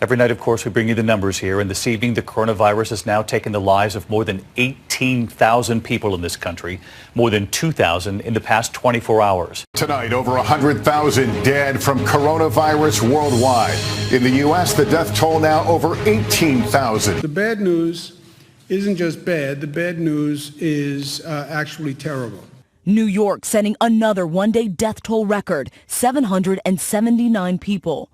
Every night, of course, we bring you the numbers here. And this evening, the coronavirus has now taken the lives of more than 18,000 people in this country, more than 2,000 in the past 24 hours. Tonight, over 100,000 dead from coronavirus worldwide. In the U.S., the death toll now over 18,000. The bad news isn't just bad. The bad news is actually terrible. New York setting another one-day death toll record, 779 people.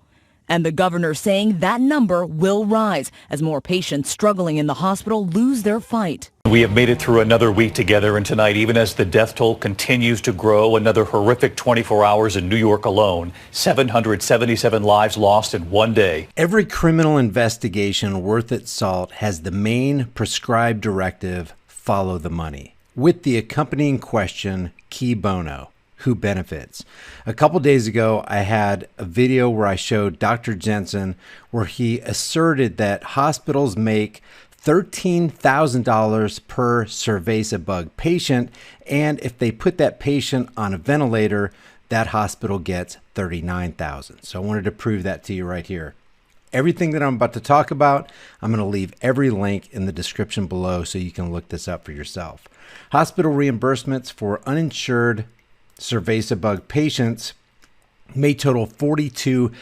And the governor saying that number will rise as more patients struggling in the hospital lose their fight. We have made it through another week together, and tonight, even as the death toll continues to grow, another horrific 24 hours in New York alone, 777 lives lost in one day. Every criminal investigation worth its salt has the main prescribed directive, follow the money, with the accompanying question, key bono. Who benefits? A couple days ago, I had a video where I showed Dr. Jensen where he asserted that hospitals make $13,000 per cerveza bug patient, and if they put that patient on a ventilator, that hospital gets $39,000. So I wanted to prove that to you right here. Everything that I'm about to talk about, I'm going to leave every link in the description below so you can look this up for yourself. Hospital reimbursements for uninsured cerveza bug patients may total $42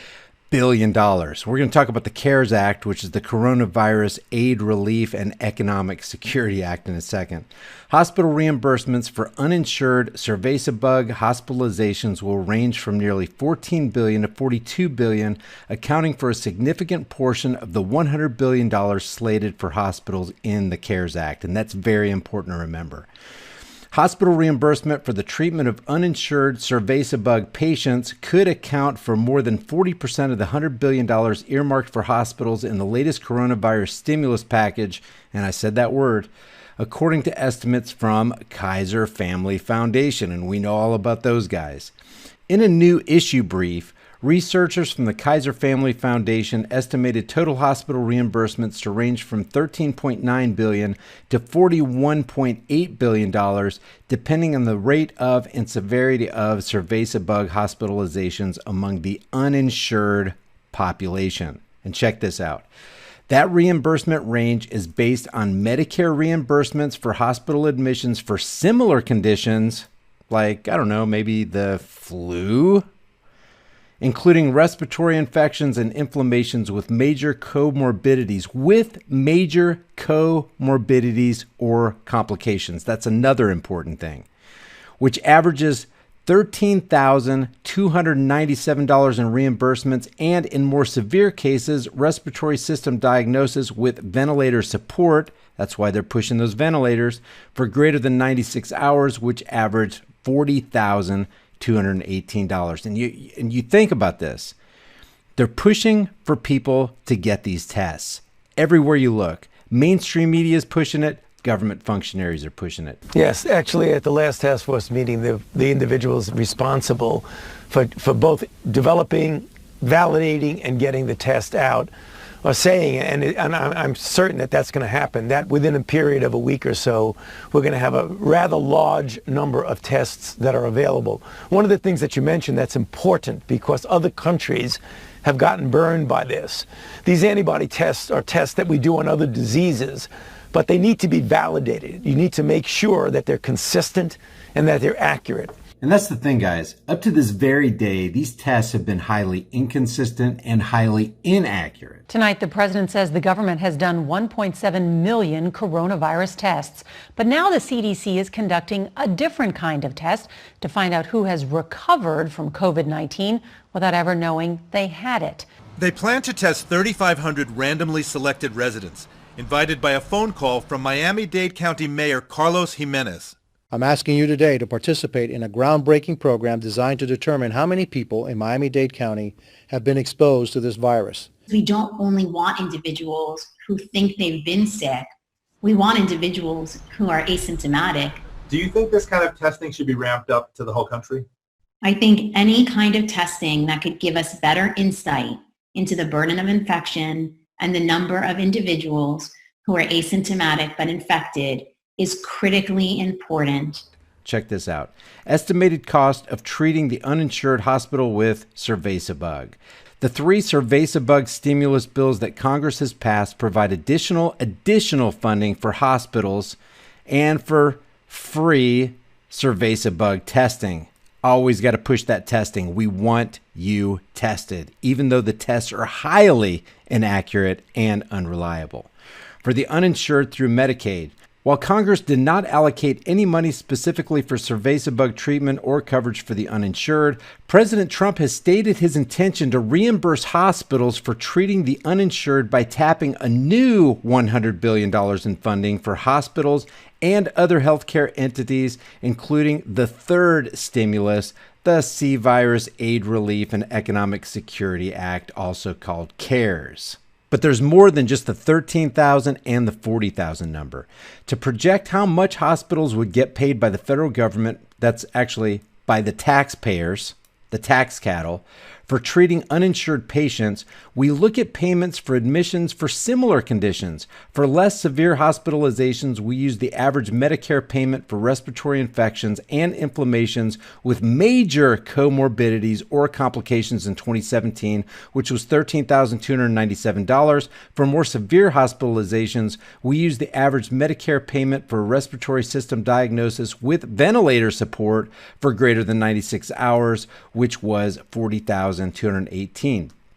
billion. We're going to talk about the CARES Act, which is the Coronavirus Aid, Relief, and Economic Security Act, in a second. Hospital reimbursements for uninsured cerveza bug hospitalizations will range from nearly $14 billion to $42 billion, accounting for a significant portion of the $100 billion slated for hospitals in the CARES Act, and that's very important to remember. Hospital reimbursement for the treatment of uninsured cerveza bug patients could account for more than 40% of the $100 billion earmarked for hospitals in the latest coronavirus stimulus package, and I said that word, according to estimates from Kaiser Family Foundation, and we know all about those guys. In a new issue brief, researchers from the Kaiser Family Foundation estimated total hospital reimbursements to range from $13.9 billion to $41.8 billion, depending on the rate of and severity of cerveza bug hospitalizations among the uninsured population. And check this out. That reimbursement range is based on Medicare reimbursements for hospital admissions for similar conditions, like, I don't know, maybe the flu, including respiratory infections and inflammations with major comorbidities, or complications. That's another important thing, which averages $13,297 in reimbursements, and in more severe cases, respiratory system diagnosis with ventilator support. That's why they're pushing those ventilators for greater than 96 hours, which averaged $40,218. And you think about this. They're pushing for people to get these tests. Everywhere you look, mainstream media is pushing it. Government functionaries are pushing it. Yes, actually, at the last task force meeting, the individuals responsible for both developing, validating, and getting the test out are saying, and I'm certain that that's going to happen, that within a period of a week or so, we're going to have a rather large number of tests that are available. One of the things that you mentioned that's important, because other countries have gotten burned by this. These antibody tests are tests that we do on other diseases, but they need to be validated. You need to make sure that they're consistent and that they're accurate. And that's the thing, guys. Up to this very day, these tests have been highly inconsistent and highly inaccurate. Tonight, the president says the government has done 1.7 million coronavirus tests. But now the CDC is conducting a different kind of test to find out who has recovered from COVID-19 without ever knowing they had it. They plan to test 3,500 randomly selected residents, invited by a phone call from Miami-Dade County Mayor Carlos Jimenez. I'm asking you today to participate in a groundbreaking program designed to determine how many people in Miami-Dade County have been exposed to this virus. We don't only want individuals who think they've been sick. We want individuals who are asymptomatic. Do you think this kind of testing should be ramped up to the whole country? I think any kind of testing that could give us better insight into the burden of infection and the number of individuals who are asymptomatic but infected is critically important. Check this out. Estimated cost of treating the uninsured hospital with cerveza bug. The 3 Cerveza-Bug stimulus bills that Congress has passed provide additional funding for hospitals and for free Cerveza-Bug testing. Always got to push that testing. We want you tested, even though the tests are highly inaccurate and unreliable. For the uninsured through Medicaid, while Congress did not allocate any money specifically for Cerveza-Bug treatment or coverage for the uninsured, President Trump has stated his intention to reimburse hospitals for treating the uninsured by tapping a new $100 billion in funding for hospitals and other healthcare entities, including the third stimulus, the C-Virus Aid, Relief, and Economic Security Act, also called CARES. But there's more than just the 13,000 and the 40,000 number. To project how much hospitals would get paid by the federal government, that's actually by the taxpayers, the tax cattle, for treating uninsured patients, we look at payments for admissions for similar conditions. For less severe hospitalizations, we use the average Medicare payment for respiratory infections and inflammations with major comorbidities or complications in 2017, which was $13,297. For more severe hospitalizations, we use the average Medicare payment for respiratory system diagnosis with ventilator support for greater than 96 hours, which was $40,218.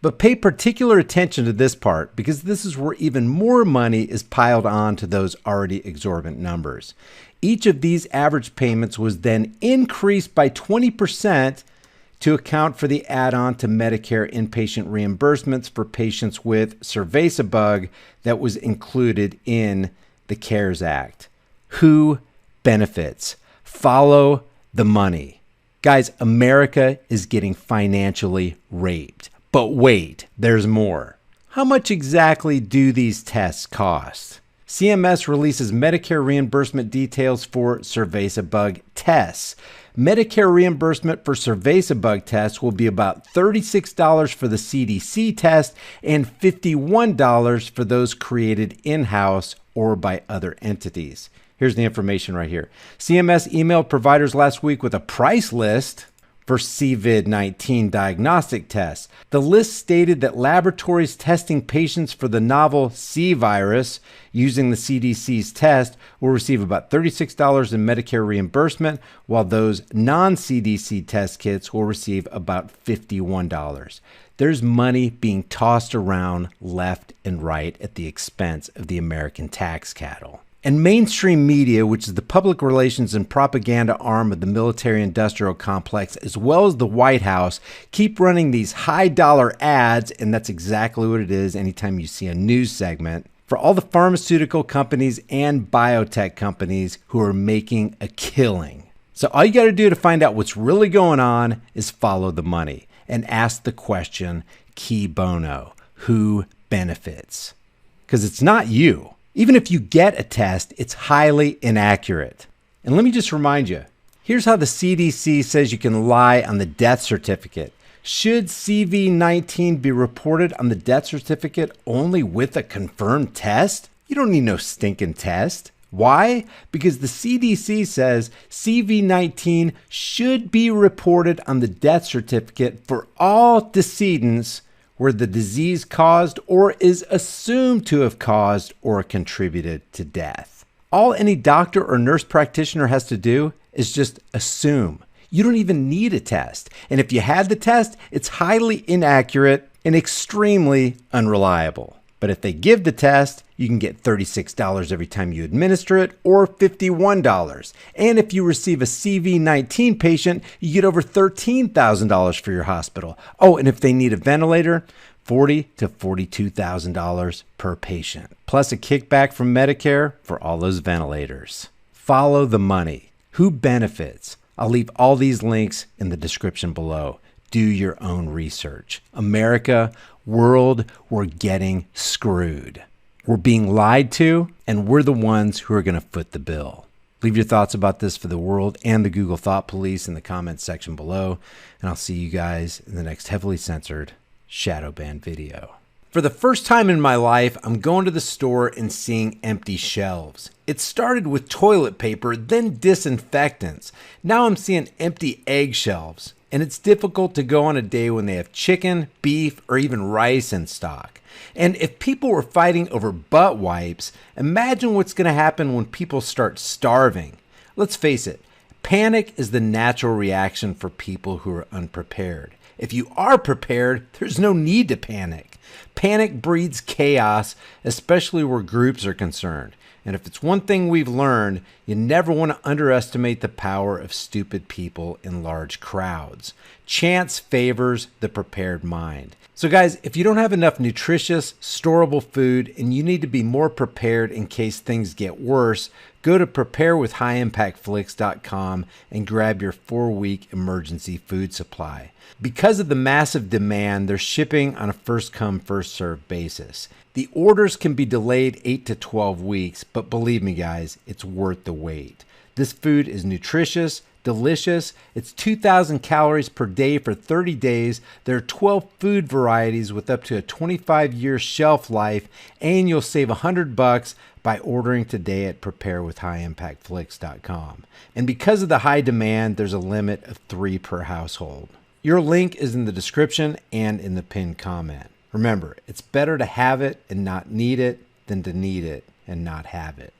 But pay particular attention to this part, because this is where even more money is piled on to those already exorbitant numbers. Each of these average payments was then increased by 20% to account for the add-on to Medicare inpatient reimbursements for patients with Cerveza-Bug that was included in the CARES Act. Who benefits? Follow the money. Guys, America is getting financially raped. But wait, there's more. How much exactly do these tests cost? CMS releases Medicare reimbursement details for Cerveza-Bug tests. Medicare reimbursement for Cerveza-Bug tests will be about $36 for the CDC test and $51 for those created in-house or by other entities. Here's the information right here. CMS emailed providers last week with a price list for COVID-19 diagnostic tests. The list stated that laboratories testing patients for the novel C virus using the CDC's test will receive about $36 in Medicare reimbursement, while those non-CDC test kits will receive about $51. There's money being tossed around left and right at the expense of the American tax cattle. And mainstream media, which is the public relations and propaganda arm of the military-industrial complex, as well as the White House, keep running these high-dollar ads, and that's exactly what it is anytime you see a news segment, for all the pharmaceutical companies and biotech companies who are making a killing. So all you got to do to find out what's really going on is follow the money and ask the question, cui bono, who benefits? Because it's not you. Even if you get a test, it's highly inaccurate. And let me just remind you, here's how the CDC says you can lie on the death certificate. Should CV-19 be reported on the death certificate only with a confirmed test? You don't need no stinking test. Why? Because the CDC says CV-19 should be reported on the death certificate for all decedents where the disease caused or is assumed to have caused or contributed to death. All any doctor or nurse practitioner has to do is just assume. You don't even need a test. And if you had the test, it's highly inaccurate and extremely unreliable. But if they give the test, you can get $36 every time you administer it, or $51. And if you receive a CV-19 patient, you get over $13,000 for your hospital. Oh, and if they need a ventilator, $40,000 to $42,000 per patient. Plus a kickback from Medicare for all those ventilators. Follow the money. Who benefits? I'll leave all these links in the description below. Do your own research. America, world, we're getting screwed. We're being lied to, and we're the ones who are going to foot the bill. Leave your thoughts about this for the world and the Google Thought Police in the comments section below, and I'll see you guys in the next heavily censored shadow ban video. For the first time in my life, I'm going to the store and seeing empty shelves. It started with toilet paper, then disinfectants. Now I'm seeing empty eggshelves. And it's difficult to go on a day when they have chicken, beef, or even rice in stock. And if people were fighting over butt wipes, imagine what's going to happen when people start starving. Let's face it, panic is the natural reaction for people who are unprepared. If you are prepared, there's no need to panic. Panic breeds chaos, especially where groups are concerned. And if it's one thing we've learned, you never want to underestimate the power of stupid people in large crowds. Chance favors the prepared mind. So guys, if you don't have enough nutritious, storable food and you need to be more prepared in case things get worse, go to preparewithhighimpactflix.com and grab your 4-week emergency food supply. Because of the massive demand, they're shipping on a first-come, first-served basis. The orders can be delayed 8 to 12 weeks, but believe me guys, it's worth the wait. This food is nutritious, delicious. It's 2,000 calories per day for 30 days. There are 12 food varieties with up to a 25-year shelf life, and you'll save $100 by ordering today at preparewithhighimpactflix.com. And because of the high demand, there's a limit of 3 per household. Your link is in the description and in the pinned comment. Remember, it's better to have it and not need it than to need it and not have it.